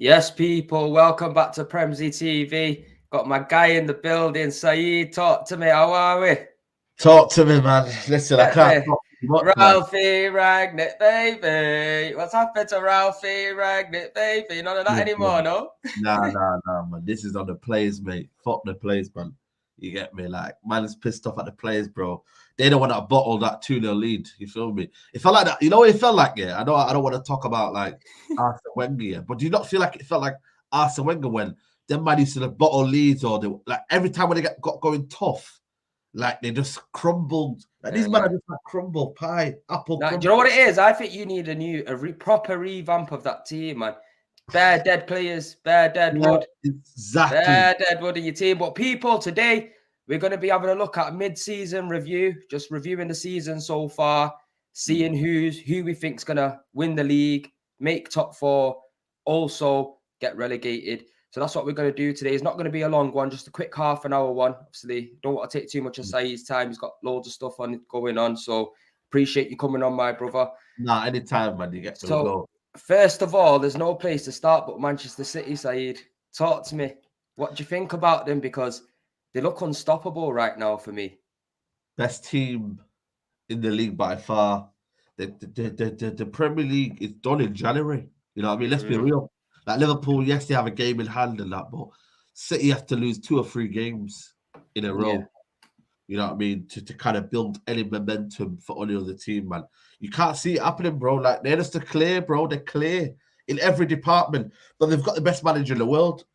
Yes, people, welcome back to Premsy TV. Got my guy in the building, Saeed. Talk to me. How are we? Talk to me, man. Listen, I Get can't me. talk too much, man. Ralphie Ragnick, baby. What's happened to Ralphie Ragnick, baby? None of that anymore, Listen, no? nah, man. This is on the players, mate. Fuck the players, man. You get me? Like, man is pissed off at the players, bro. They don't want to bottle that 2-0 lead. You feel me? It felt like that. You know what it felt like, yeah? I know I don't want to talk about, like, Arsene Wenger, yeah? But do you not feel like it felt like Arsene Wenger when them man used to bottle leads or they, like, every time when they got going tough, like, they just crumbled. Like, these men Yeah. are just like crumble pie, apple Now, do you know crumble. what it is? I think you need a proper revamp of that team, man. Bare dead players, bare dead Yeah, wood. exactly. Bare dead wood in your team. But people, today we're going to be having a look at mid-season review, just reviewing the season so far, seeing who we think's going to win the league, make top four, also get relegated. So that's what we're going to do today. It's not going to be a long one, just a quick half an hour one. Obviously, don't want to take too much of Saeed's time. He's got loads of stuff going on. So appreciate you coming on, my brother. Nah, anytime, man. You get me. We'll So go. first of all, there's no place to start but Manchester City, Saeed. Talk to me. What do you think about them? Because they look unstoppable right now for me. Best team in the league by far. The Premier League is done in January. You know what I mean? Let's be real. Like Liverpool, yes, they have a game in hand and that, but City have to lose 2 or 3 games in a Yeah. row. You know what I mean? To kind of build any momentum for any other team, man. You can't see it happening, bro. Like they're just clear, bro. They're clear in every department. But they've got the best manager in the world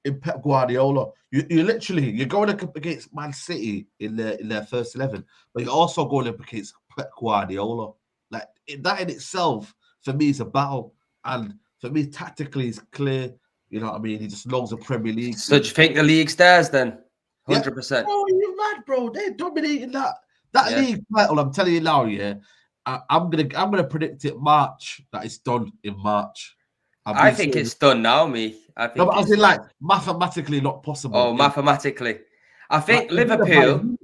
in Pep Guardiola. You're going up against Man City in their first 11, but you're also going up against Pep Guardiola. Like that in itself, for me, is a battle. And for me, tactically, it's clear. You know what I mean? He just knows the Premier League. So do you think the league's theirs then? Yeah, 100%. bro, you're mad, bro. They're dominating that Yeah. league title. I'm telling you now, yeah. I'm gonna predict it March that it's done in March. I'm I being think serious. it's done now, me. I No, think but as it's in done. like mathematically not possible. Oh, mathematically. I Like think they did it by Liverpool.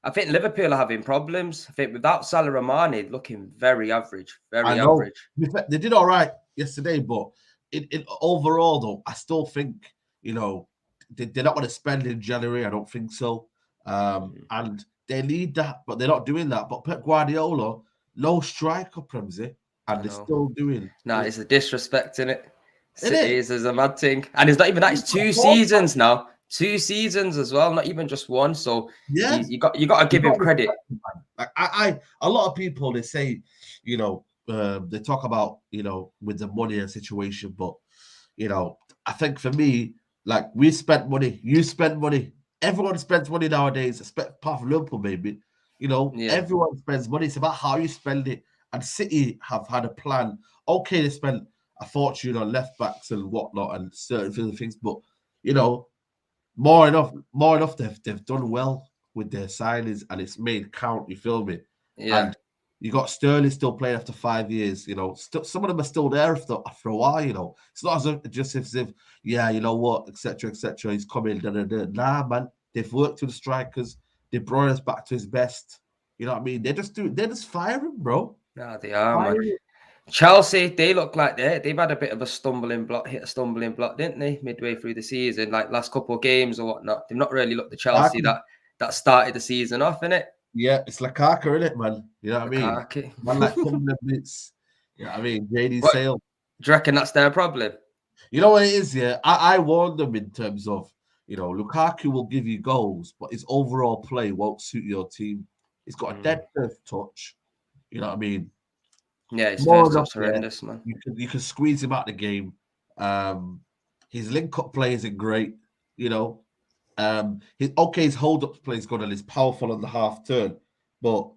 I think Liverpool are having problems. I think without Salah Ramani looking very average. I Very know. average. They did all right yesterday, but in overall though, I still think they're not going to spend in January. I don't think so. And they need that, but they're not doing that. But Pep Guardiola, no striker, Premsy, and I they're know. still doing Nah, it. it's a disrespect in it. Isn't City it? is a mad thing. And it's not even that, it's 2 seasons now. 2 seasons as well, not even just one. So Yeah, you got to you give him got credit. respect, man. Like a lot of people they say, they talk about with the money and situation, but I think for me, like we spent money, you spent money, everyone spends money nowadays, apart from Liverpool, maybe. Yeah. Everyone spends money. It's about how you spend it. And City have had a plan. Okay, they spent a fortune on left backs and whatnot and certain things, but you know, more enough. They've done well with their signings and it's made count. You feel me? Yeah. And you got Sterling still playing after 5 years. Some of them are still there after a while. It's not as if yeah, you know what, etc. etc. He's coming. Nah, man, they've worked with the strikers. They brought us back to his best. You know what I mean? They're just firing, bro. Nah, they are, man. Firing. Chelsea, they look like they've had a bit of a stumbling block, didn't they? Midway through the season, like last couple of games or whatnot. They've not really looked the Chelsea that started the season off, innit? Yeah, it's Lukaku, isn't it, man? You know what I mean? Lukaku. Man, like coming in bits. You know what I mean? JD What Sale. do you reckon that's their problem? You know what it is, yeah? I warned them in terms of, Lukaku will give you goals, but his overall play won't suit your team. He's got a dead first touch. You know what I mean? Yeah, his More first enough, touch yeah. horrendous, man. You can squeeze him out the game. His link-up play isn't great, you know. His hold-up play is good and he's powerful on the half turn. But,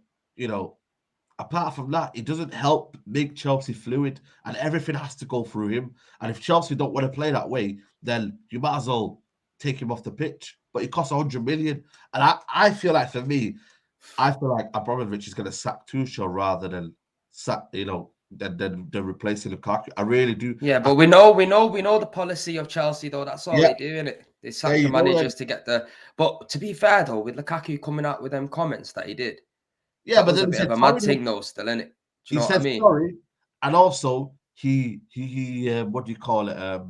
apart from that, it doesn't help make Chelsea fluid and everything has to go through him. And if Chelsea don't want to play that way, then you might as well take him off the pitch. But it costs 100 million. And I feel like for me, I feel like Abramovich is going to sack Tuchel rather than than replacing Lukaku. I really do. Yeah, but we know the policy of Chelsea though. That's all Yeah, they do, innit? They there sack the you go. managers to get the. But to be fair though, with Lukaku coming out with them comments that he did, Yeah, that but was a then he bit of said a mad sorry. thing though, still, innit? Do you He know what I said mean? sorry, and also what do you call it?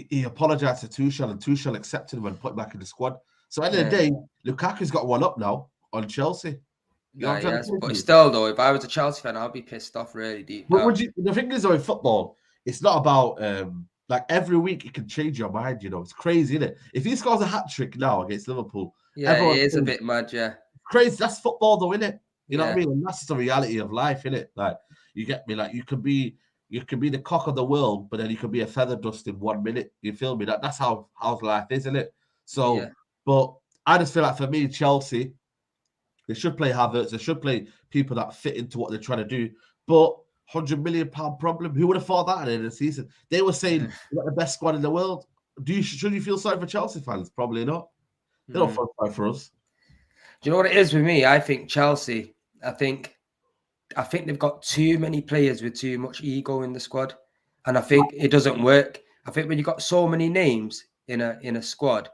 He apologized to Tuchel, and Tuchel accepted him and put him back in the squad. So at the end of the day, Lukaku's got one up now on Chelsea. You know what I'm Yes, trying to but say? still, though, if I was a Chelsea fan, I'd be pissed off really deep But down. the thing is, though, in football, it's not about like every week it can change your mind. You know, it's crazy, isn't it? If he scores a hat trick now against Liverpool, Yeah, it is a bit mad. Yeah, crazy. That's football, though, isn't it? You know what I Yeah. mean? And that's just the reality of life, isn't it? Like, you get me? Like, you could be the cock of the world, but then you could be a feather dust in 1 minute. You feel me? That's how life is, isn't it? So, Yeah. but I just feel like for me, Chelsea, they should play Havertz. They should play people that fit into what they're trying to do. But £100 million problem. Who would have thought that at the end of the season? They were saying we're the best squad in the world. Should you feel sorry for Chelsea fans? Probably not. They don't feel sorry for us. Do you know what it is with me? I think Chelsea. I think they've got too many players with too much ego in the squad, and I think it doesn't work. I think when you've got so many names in a squad,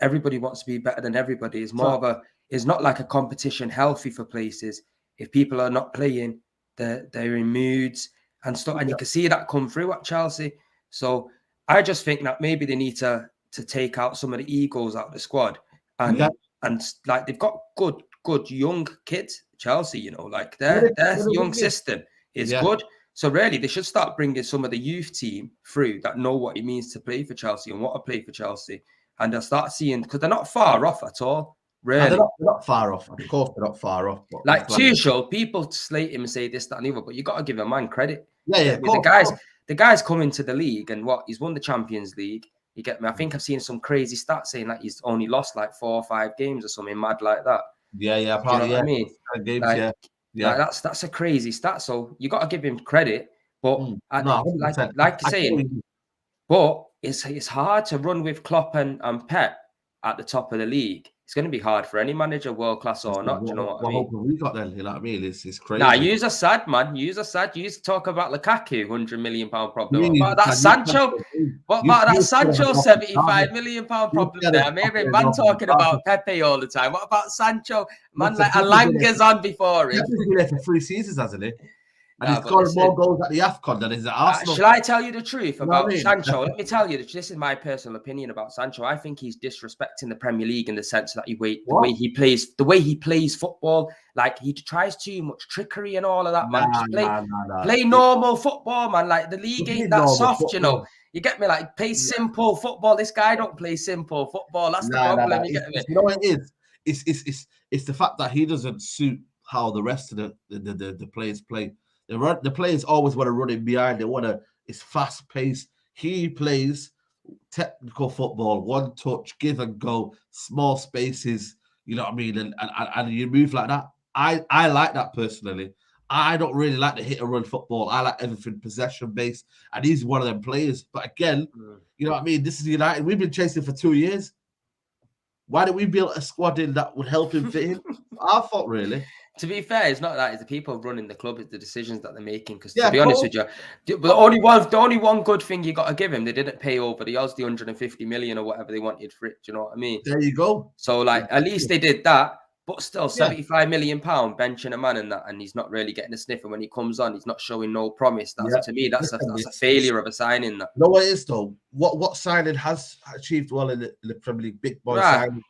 everybody wants to be better than everybody. It's not like a competition healthy for places. If people are not playing, they're in moods and stuff, and you can see that come through at Chelsea. So I just think that maybe they need to take out some of the egos out of the squad, and like they've got good young kids. Chelsea, you know, like their young system is good. So really, they should start bringing some of the youth team through that know what it means to play for Chelsea and want to play for Chelsea, and they'll start seeing, because they're not far off at all. Really, they're not far off. Of course, they're not far off. But like Tuchel, people slate him and say this, that, and the other, but you got to give a man credit. Yeah. The guy's coming to the league, and he's won the Champions League. You get me? I think I've seen some crazy stats saying that he's only lost like 4 or 5 games or something mad like that. Yeah. Probably, you know what I mean? Games, like, that's a crazy stat. So you got to give him credit. But like you're saying, but it's hard to run with Klopp and Pep at the top of the league. It's going to be hard for any manager, world class or not. Do you know what I mean? What hope we got then? You know what I mean? It's crazy. Nah, use a sad man. Use talk about Lukaku, £100 million problem. What about that Sancho? What about that Sancho £75 million problem there? Maybe man talking about Pepe all the time. What about Sancho? Man, like Alanga's on before him. He's been there for 3 seasons, hasn't he? And he's scored more goals at the AFCON than he's at Arsenal. Shall I tell you the truth about Sancho? Let me tell you, this is my personal opinion about Sancho. I think he's disrespecting the Premier League in the sense that the way he plays football, like he tries too much trickery and all of that, man. Play normal football, man. Like the league ain't that soft, football. You know. You get me? Like play simple football. This guy don't play simple football. That's the problem. You get me? You know what it is? It's the fact that he doesn't suit how the rest of the players play. The players always want to run in behind. It's fast paced. He plays technical football, one touch, give and go, small spaces. You know what I mean? And you move like that. I like that personally. I don't really like the hit and run football. I like everything possession based, and he's one of them players. But again, you know what I mean? This is United. We've been chasing for 2 years. Why didn't we build a squad in that would help him fit in? Our fault, really. To be fair, it's not that. It's the people running the club. It's the decisions that they're making. Because to be honest with you, the only one good thing you got to give him, they didn't pay over the 150 million or whatever they wanted for it. Do you know what I mean? There you go. So like, at least they did that. But still, £75 million benching a man and he's not really getting a sniff. And when he comes on, he's not showing no promise. To me, that's a failure of a signing. That. No, it is though. What signing has achieved well in the Premier League? Big boy signing.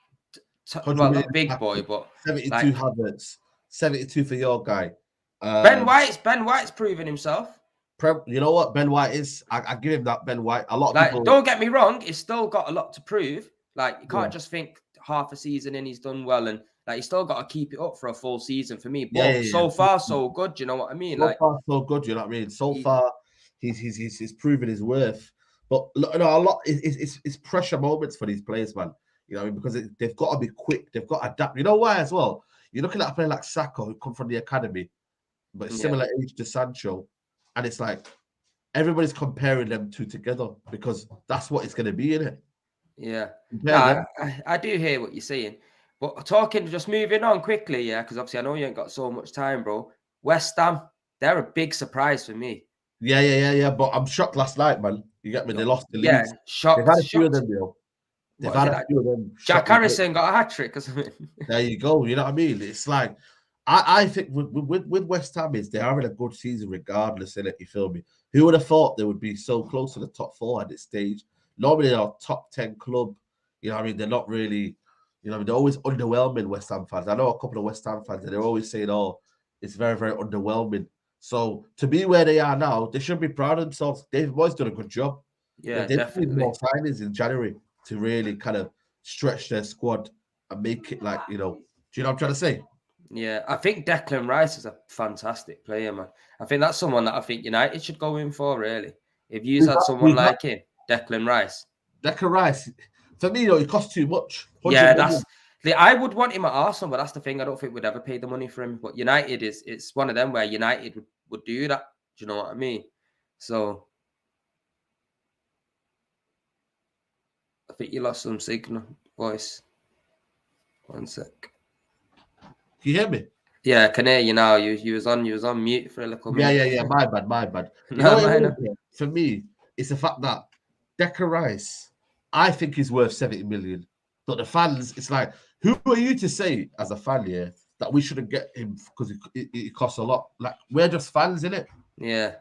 Well, not big boy, but 72 Havertz. 72 for your guy. Ben White's proven himself. You know what Ben White is? I give him that. Ben White. A lot of people. Don't get me wrong. He's still got a lot to prove. Like you can't just think half a season in he's done well, and like he's still got to keep it up for a full season for me. But so far so good. You know what I mean? So far so good. You know what I mean? So far he's proven his worth. But a lot. It's pressure moments for these players, man. You know, because they've got to be quick. They've got to adapt. You know why as well? You're looking at a player like Saka who come from the academy, but similar age to Sancho, and it's like everybody's comparing them two together because that's what it's going to be, isn't it? Yeah, I do hear what you're saying, but just moving on quickly, because obviously I know you ain't got so much time, bro. West Ham, they're a big surprise for me. Yeah. But I'm shocked last night, man. You get me? They lost the league. Yeah, shocked. They've had a few of them, yo. They've had a few of them. Jack Harrison got a hat trick or something. There you go. You know what I mean? It's like I think with West Ham they are in a good season regardless, innit? You feel me? Who would have thought they would be so close to the top 4 at this stage? Normally, they're a top 10 club. You know, I mean, they're not really. You know, they're always underwhelming, West Ham fans. I know a couple of West Ham fans, and they're always saying, "Oh, it's very, very underwhelming." So to be where they are now, they should be proud of themselves. David Moyes done a good job. Yeah, They need definitely. more signings in January to really kind of stretch their squad and make it like, you know. Do you know what I'm trying to say? Yeah, I think Declan Rice is a fantastic player, man. I think that's someone that I think United should go in for, really. If you had someone like him, Declan Rice. Declan Rice, for me, you know, he costs too much. Yeah, I would want him at Arsenal, but that's the thing. I don't think we'd ever pay the money for him. But United it's one of them where United would do that. Do you know what I mean? So I think you lost some signal voice. One sec. Can you hear me? Yeah, I can hear you now. You was on mute for a little minute. Yeah. My bad. You No, know, for me, it's the fact that Declan Rice, I think he's worth 70 million. But the fans, it's like, who are you to say as a fan here that we shouldn't get him because it costs a lot? Like, we're just fans, innit? Yeah.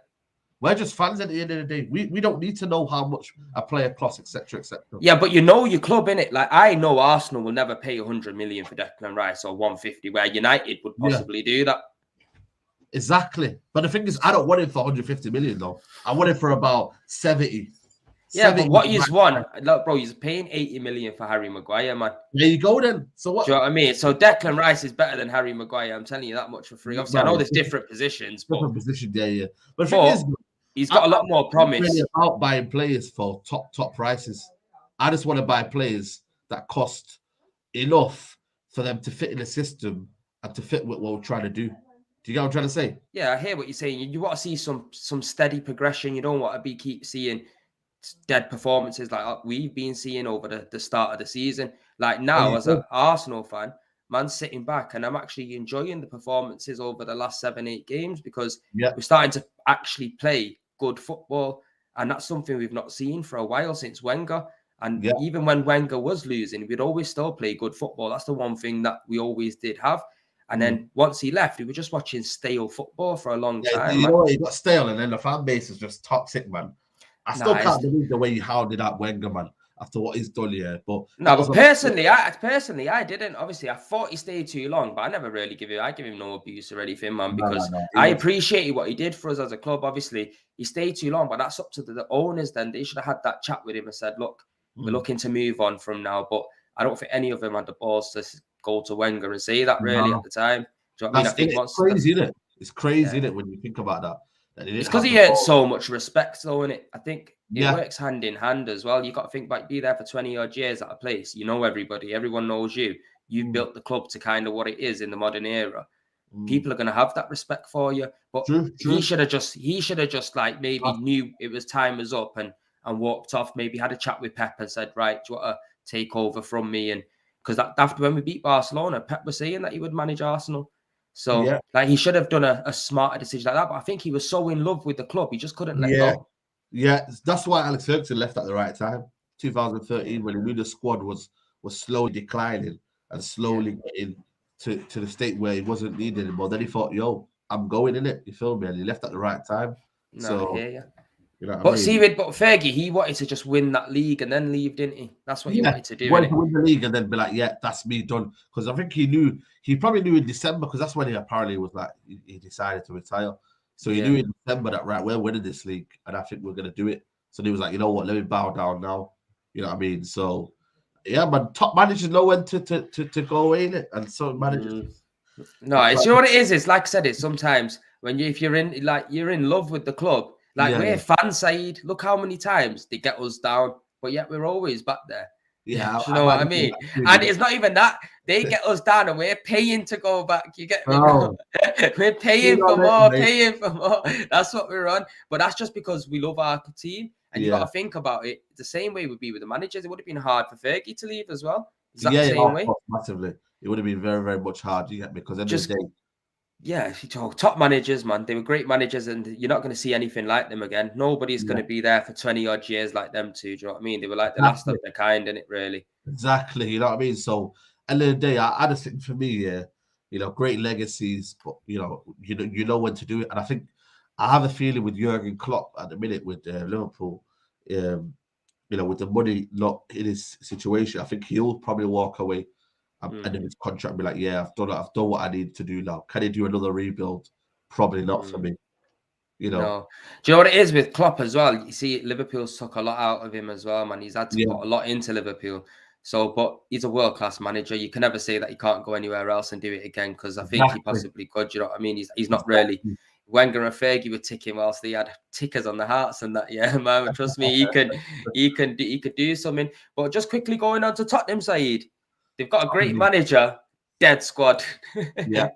We're just fans at the end of the day. We don't need to know how much a player costs, etc., etc. Yeah, but you know your club, innit? Like, I know Arsenal will never pay 100 million for Declan Rice or 150, where United would possibly do that. Exactly. But the thing is, I don't want him for 150 million, though. I want him for about 70. Yeah, but what he's won, look, bro, he's paying 80 million for Harry Maguire, man. There you go, then. So what? Do you know what I mean? So Declan Rice is better than Harry Maguire. I'm telling you that much for free. Obviously, I know there's different positions, but different position, yeah. But the thing is, he's got a lot more promise. I'm really about buying players for top prices. I just want to buy players that cost enough for them to fit in the system and to fit with what we're trying to do. Do you get what I'm trying to say? Yeah, I hear what you're saying. You want to see some steady progression. You don't want to keep seeing dead performances like we've been seeing over the start of the season. Like now, as an Arsenal fan, man, sitting back and I'm actually enjoying the performances over the last 7-8 games because we're starting to actually play good football. And that's something we've not seen for a while since Wenger. And even when Wenger was losing, we'd always still play good football. That's the one thing that we always did have. And then once he left, we were just watching stale football for a long time. You know what? He got stale, and then the fan base is just toxic, man. I still can't believe the way he hounded out Wenger, man, after what he's done here. But personally, I didn't. Obviously, I thought he stayed too long, but I never really give him no abuse or anything, man, because I appreciated what he did for us as a club. Obviously, he stayed too long, but that's up to the owners. Then they should have had that chat with him and said, "Look, we're looking to move on from now." But I don't think any of them had the balls to go to Wenger and say that really at the time. Do you know what I mean? I think it's crazy, isn't it? It's crazy, isn't it, when you think about that? It's because he earned so much respect, though, isn't it? I think it works hand in hand as well. You got to think back, be there for 20 odd years at a place. You know everybody, everyone knows you. You've built the club to kind of what it is in the modern era. People are going to have that respect for you. But he should have just like maybe knew it was time was up and walked off. Maybe had a chat with Pep and said, right, do you want to take over from me? And because after when we beat Barcelona, Pep was saying that he would manage Arsenal. So, like, he should have done a smarter decision like that. But I think he was so in love with the club, he just couldn't let go. Yeah, that's why Alex Ferguson left at the right time. 2013, when he knew the squad was slowly declining and slowly getting to the state where he wasn't needed anymore. Then he thought, yo, I'm going in it. You feel me? And he left at the right time. No, I hear you. You know but Fergie, he wanted to just win that league and then leave, didn't he? That's what he wanted to do. He wanted to win the league and then be like, yeah, that's me done. Because I think he probably knew in December, because that's when he apparently was like, he decided to retire. So he knew in December that, right, we're winning this league and I think we're going to do it. So he was like, you know what, let me bow down now. You know what I mean? So, yeah, man, top managers know when to go away in it. And some managers. No, it's, you know what it is? It's like I said, it's sometimes when you're in love with the club. Like we're fans, Saeed. Look how many times they get us down, but yet we're always back there. Yeah, you know what I mean? And it's not even that. They get us down and we're paying to go back. You get me? We're paying for more, That's what we're on. But that's just because we love our team. And you got to think about it. The same way would be with the managers. It would have been hard for Fergie to leave as well. Is that the same way? Massively. It would have been very, very much hard. You get me? Because end of the day. Yeah, if you talk top managers, man, they were great managers, and you're not going to see anything like them again. Nobody's going to be there for 20 odd years like them two. Do you know what I mean? They were like the last of their kind, innit, really? Exactly. You know what I mean? So, at the end of the day, I just think for me, great legacies, but you know when to do it. And I think I have a feeling with Jurgen Klopp at the minute with Liverpool, with the money not in his situation, I think he'll probably walk away and his contract be like, yeah, I've done what I need to do now. Can he do another rebuild? Probably not for me. No. Do you know what it is with Klopp as well? You see, Liverpool's took a lot out of him as well, man. He's had to put a lot into Liverpool. So, but he's a world-class manager. You can never say that he can't go anywhere else and do it again, because I think he possibly could. You know what I mean? He's not really. Wenger and Fergie were ticking whilst they had tickers on the hearts and that. Yeah, man. Trust me, he could do something. But just quickly going on to Tottenham, Saeed, they've got a great manager, dead squad. Yeah.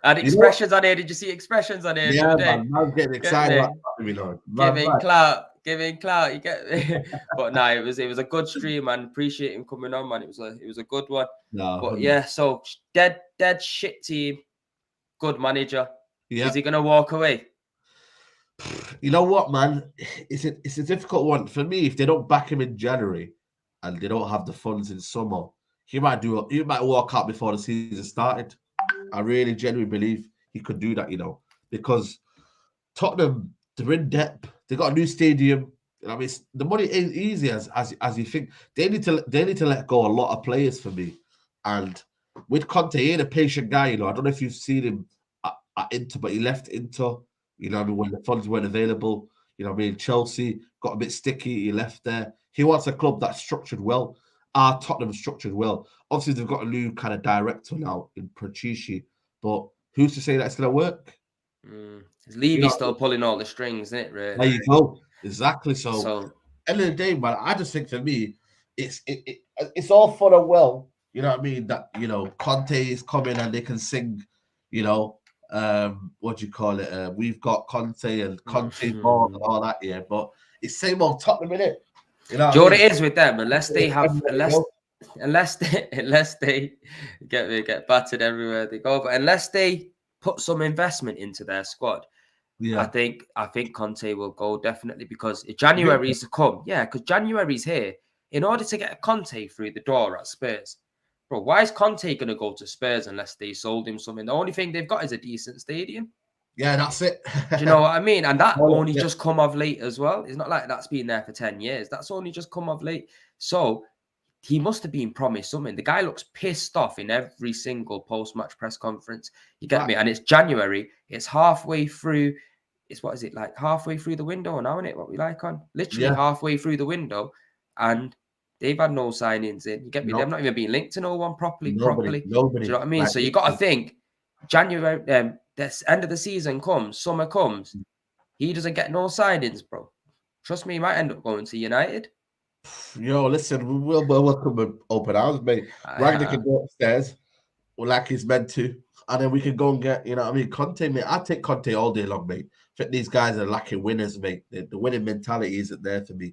And expressions on here. Did you see expressions on here the other day? Man, man's getting excited about giving clout. You get me? But no, it was a good stream, man. Appreciate him coming on, man. It was a good one. No, but yeah, so dead shit team, good manager. Yeah. Is he gonna walk away? You know what, man? It's a difficult one for me. If they don't back him in January and they don't have the funds in summer, he might walk out before the season started. I really genuinely believe he could do that, because Tottenham, they're in depth. They got a new stadium. I mean, the money ain't easy as you think. They need to let go a lot of players for me. And with Conte, he ain't a patient guy. I don't know if you've seen him at Inter, but he left Inter. When the funds weren't available. Chelsea got a bit sticky. He left there. He wants a club that's structured well. Tottenham structured well. Obviously, they've got a new kind of director now in Patrici, but who's to say that's going to work? Levy's still pulling all the strings, isn't it? Really? There you go. Exactly. So end of the day, man, I just think for me, it's all fun and well. You know what I mean? That Conte is coming and they can sing. What do you call it? We've got Conte and Conte ball and all that. Yeah, but it's same old Tottenham, innit? Do you know what it is with them? Unless they get battered everywhere they go, but unless they put some investment into their squad, I think Conte will go definitely, because January's to come. Yeah, because January's here. In order to get Conte through the door at Spurs, bro, why is Conte going to go to Spurs unless they sold him something? The only thing they've got is a decent stadium. Yeah, that's it. Do you know what I mean? And that only just come of late as well. It's not like that's been there for 10 years. That's only just come of late. So he must have been promised something. The guy looks pissed off in every single post-match press conference. You get me? And it's January. It's halfway through. It's what is it, like halfway through the window now, isn't it? What we like on? Literally halfway through the window. And they've had no signings in. You get me? They've not even been linked to no one properly. Nobody. Do you know what I mean? So you got to think, January, this end of the season comes, summer comes, he doesn't get no signings, bro. Trust me, he might end up going to United. Listen, we'll welcome him open arms, mate. Ragnar can go upstairs, like he's meant to, and then we can go and get, Conte, mate. I take Conte all day long, mate. I think these guys are lacking winners, mate. The winning mentality isn't there for me.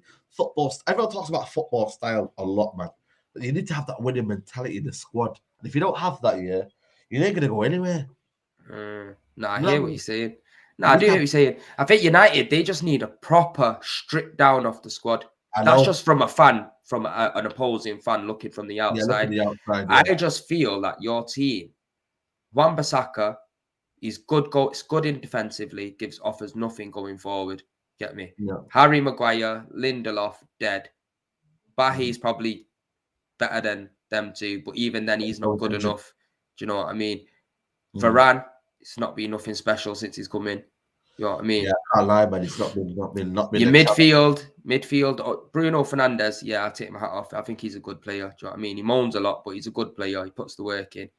Everyone talks about football style a lot, man. But you need to have that winning mentality in the squad. And if you don't have that, you ain't going to go anywhere. I hear what you're saying. I do hear what you're saying. I think United, they just need a proper strip down of the squad. That's just from a fan, from an opposing fan looking from the outside. I just feel that your team, Wan-Bissaka, is good. It's good in defensively. Offers nothing going forward. Get me? Yeah. Harry Maguire, Lindelof, dead. Bahi's probably better than them two, but even then, he's not good enough. Do you know what I mean? Varane, it's not been nothing special since he's come in. You know what I mean? Yeah, I can't lie, man. It's not been. Your midfield, Bruno Fernandes. Yeah, I take my hat off. I think he's a good player. Do you know what I mean? He moans a lot, but he's a good player. He puts the work in.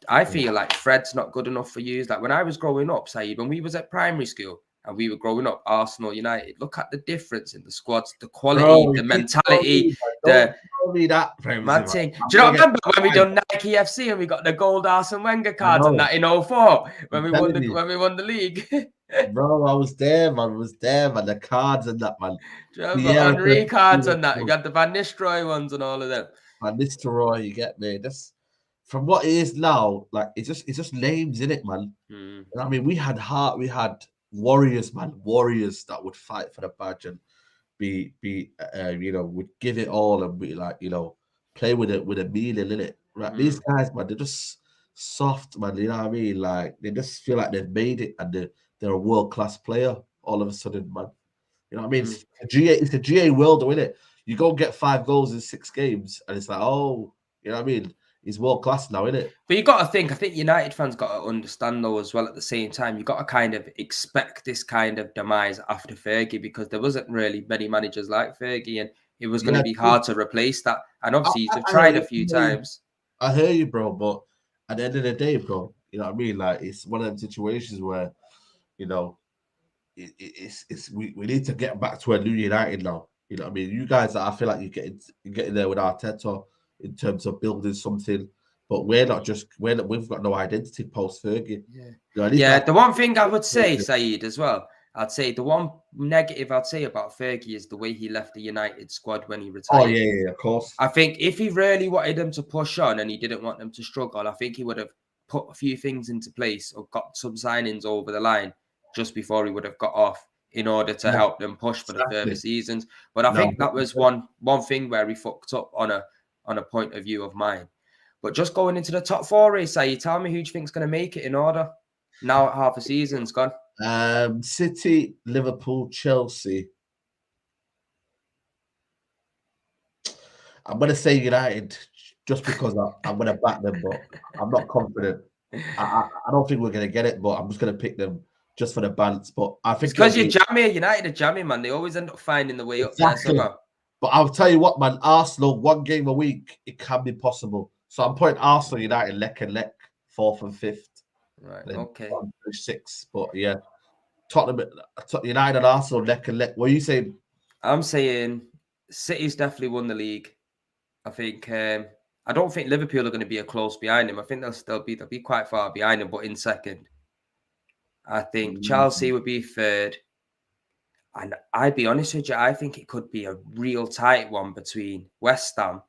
I feel like Fred's not good enough for you. Like when I was growing up, Saeed, when we was at primary school and we were growing up, Arsenal, United, look at the difference in the squads, the quality, the mentality, the mad thing. Do you not remember when we done Nike FC and we got the gold Arsene Wenger cards and that in 2004 when we won the league? Bro, I was there, man. The cards and that, man. Do you remember Henry cards and that? You got the Van Nistelrooy ones and all of them. Van Nistelrooy, you get me? That's from what it is now. Like it's just names in it, man. I mean, we had warriors, man. Warriors that would fight for the badge and be would give it all and be like, play with a meaning in it. Right? These guys, man, they're just soft, man. You know what I mean? Like they just feel like they've made it and they're a world-class player all of a sudden, man. You know what I mean? It's a GA world, isn't it? You go get 5 goals in 6 games, and it's like, oh, you know what I mean? He's world-class now, isn't it? But you got to think, I think United fans got to understand, though, as well, at the same time, you got to kind of expect this kind of demise after Fergie, because there wasn't really many managers like Fergie, and it was going to be hard to replace that. And obviously, they've tried a few times. I hear you, bro, but at the end of the day, bro, you know what I mean? Like, it's one of them situations where, you know, we need to get back to a new United now. You know what I mean? You guys, I feel like you're getting there with Arteta in terms of building something, but we've got no identity post Fergie. Yeah, the one thing I would say, Saeed, as well, I'd say the one negative I'd say about Fergie is the way he left the United squad when he retired. Oh yeah, of course. I think if he really wanted them to push on and he didn't want them to struggle, I think he would have put a few things into place or got some signings over the line just before he would have got off in order to help them push for the further seasons. But I think that was one thing where he fucked up on a point of view of mine. But just going into the top 4 race, Saeed, tell me who you think's going to make it in order now at half a season's gone. City, Liverpool, Chelsea. I'm going to say United just because I'm going to back them, but I'm not confident. I don't think we're going to get it, but I'm just going to pick them just for the balance. But I think it's because you're jammy. United are jammy, man. They always end up finding the way up there somehow. But I'll tell you what, man. Arsenal, 1 game a week, it can be possible. So I'm putting Arsenal, United, neck and neck, 4th and 5th. Right. Okay. 6th, but yeah, Tottenham, United, and Arsenal, neck and neck. What are you saying? I'm saying City's definitely won the league. I think I don't think Liverpool are going to be a close behind him. I think they'll be quite far behind him, but in second. I think Chelsea would be 3rd. And I'd be honest with you, I think it could be a real tight one between West Ham,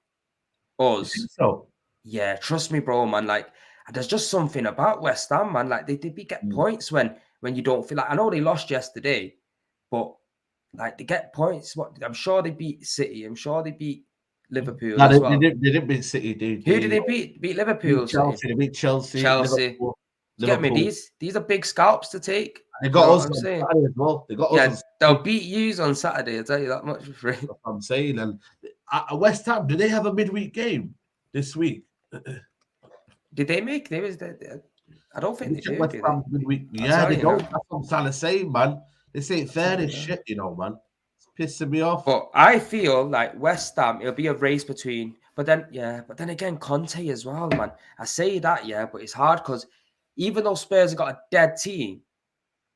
us. So? Yeah, trust me, bro, man. Like, there's just something about West Ham, man. Like, they get points when you don't feel like. I know they lost yesterday, but like they get points. I'm sure they beat City. I'm sure they beat Liverpool as well. They didn't beat City, dude. Who did they beat? Beat Liverpool. They beat Chelsea. Liverpool. Get me? These are big scalps to take. They got us on Saturday as well. They got us. They'll beat you on Saturday. I'll tell you that much for free. That's what I'm saying. And West Ham, do they have a midweek game this week? Did they make? I don't think they do. West Ham midweek. Yeah, they don't. That's what I'm trying to say, man. This ain't fair as shit, you know, man. It's pissing me off. But I feel like West Ham, it'll be a race between. But then again, Conte as well, man. I say that, but it's hard because even though Spurs have got a dead team,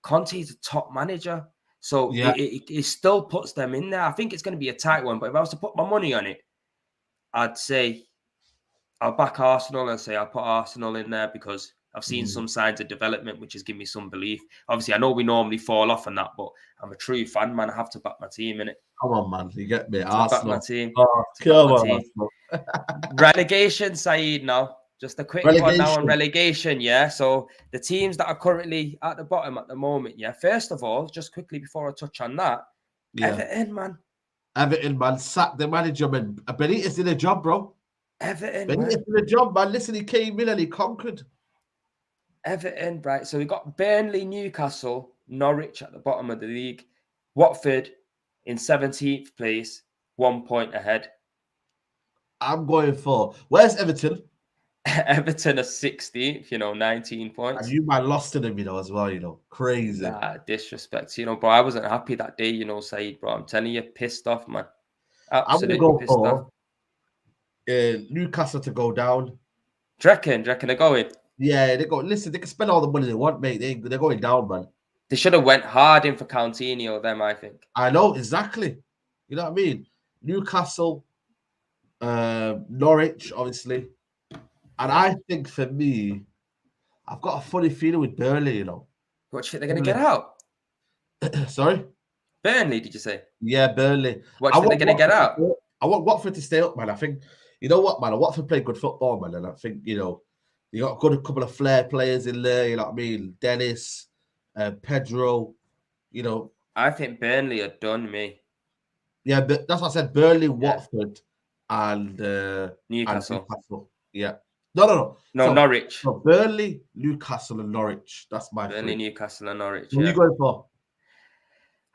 Conte is a top manager. So it still puts them in there. I think it's going to be a tight one. But if I was to put my money on it, I'd say I'll back Arsenal and say I'll put Arsenal in there because I've seen some signs of development, which has given me some belief. Obviously, I know we normally fall off on that, but I'm a true fan, man. I have to back my team in it. Come on, man. You get me. Arsenal. Back my team. Oh, come on. Relegation, Saeed, now. Just a quick one now on relegation, So the teams that are currently at the bottom at the moment, First of all, just quickly before I touch on that, Everton, man. Sack the manager, man. Benitez did a job, bro. Benitez did a job, man. Listen, he came in and he conquered. Everton, right. So we got Burnley, Newcastle, Norwich at the bottom of the league. Watford in 17th place, 1 point ahead. I'm going for... Where's Everton? Everton are 16th, 19 points. And you man lost to them, as well, Crazy. Nah, disrespect, bro. I wasn't happy that day, Saeed, bro. I'm telling you, pissed off, man. Absolutely I'm pissed off. Newcastle to go down. Do you reckon they're going? Yeah, they go. Listen, they can spend all the money they want, mate. They're going down, man. They should have went hard in for Coutinho, them, I think. I know, exactly. You know what I mean? Newcastle, Norwich, obviously. And I think for me, I've got a funny feeling with Burnley, What do you think they're going to get out? Sorry? Burnley, did you say? Yeah, Burnley. What do you think they're going to get out? I want Watford to stay up, man. I think, you know what, man? Watford play good football, man. And I think, you got a couple of flair players in there, you know what I mean? Dennis, Pedro, I think Burnley are done, me. Yeah, but that's what I said. Burnley, Watford, and Newcastle. Yeah. No. No, Norwich. So Burnley, Newcastle, and Norwich. That's my Burnley, three. Newcastle, and Norwich. Who are Yeah. you going for?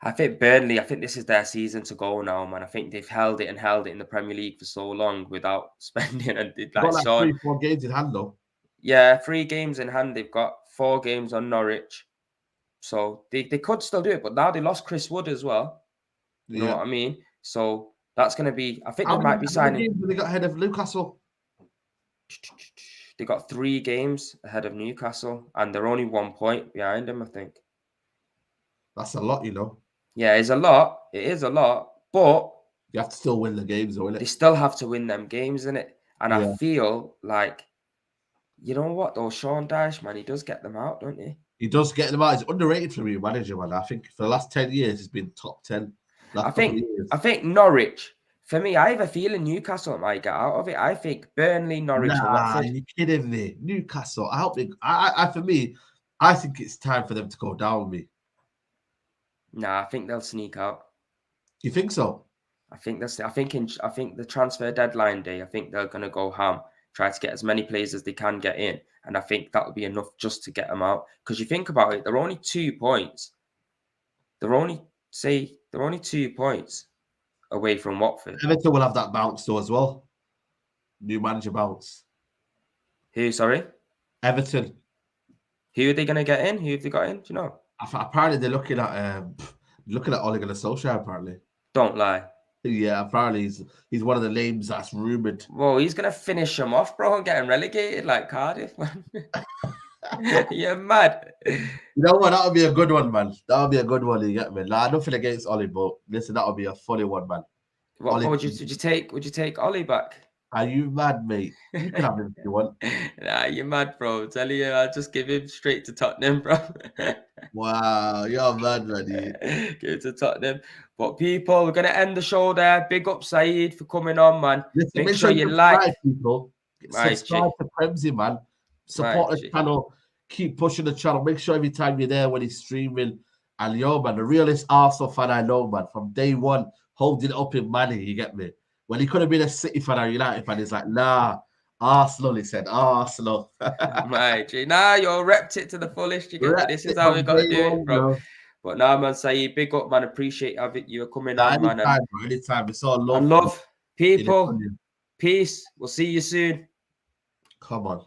I think Burnley, I think this is their season to go now, man. I think they've held it in the Premier League for so long without spending. And They've like got like Sean, 3-4 games in hand, though. yeah, 3 games in hand. They've got 4 games on Norwich. So they could still do it. But now they lost Chris Wood as well. You know what I mean? So that's going to be, I think they might be How many signing. games have they got ahead of Newcastle? They got 3 games ahead of Newcastle, and they're only 1 point behind them, I think. That's a lot, you know. Yeah, it's a lot. It is a lot, but You have to still win the games, though, they innit? still have to win them games, innit? And Yeah. I feel like, you know what, though, Sean Dyche, man, he does get them out, don't he? He does get them out. He's underrated for me, manager, man. I think for the last 10 years, he's been top 10. I think Norwich, for me, I have a feeling Newcastle might get out of it. I think Burnley, Norwich, or Watford. You're kidding me. Newcastle. For me, I think it's time for them to go down with me. Nah, I think they'll sneak out. You think so? I think the transfer deadline day, I think they're gonna go ham, try to get as many players as they can get in, and I think that'll be enough just to get them out. Because you think about it, they're only 2 points. They're only 2 points away from Watford. Everton will have that bounce though as well. New manager bounce. Who? Sorry. Everton. Who are they gonna get in? Who have they got in? Do you know? Apparently they're looking at Ole Gunnar Solskjaer. Apparently. Don't lie. Yeah, apparently he's one of the names that's rumored. Well, he's gonna finish them off, bro, and get them relegated like Cardiff, man. You're mad. You know what? That would be a good one, man. That would be a good one. You get me? Nah, nothing against Ollie, but listen, that would be a funny one, man. What would you take? Would you take Ollie back? Are you mad, mate? You can have him if you want. Nah, you're mad, bro. Tell you, I'll just give him straight to Tottenham, bro. Wow, you're mad, man. Give it to Tottenham. But people, we're gonna end the show there. Big up Saeed for coming on, man. Listen, make sure you like people. Subscribe to Premsy, man. Support the channel. Keep pushing the channel. Make sure every time you're there when he's streaming. And yo, man, the realest Arsenal fan I know, man, from day one, holding it up in money, you get me? When he could have been a City fan or a United fan, he's like, nah, Arsenal, he said, Arsenal. Right, nah, you repped it to the fullest. You get me? This is how we got to do it, bro. But nah, man, Saeed, big up, man. Appreciate you coming on, man. Anytime. It's all love. And love, people. Peace. We'll see you soon. Come on.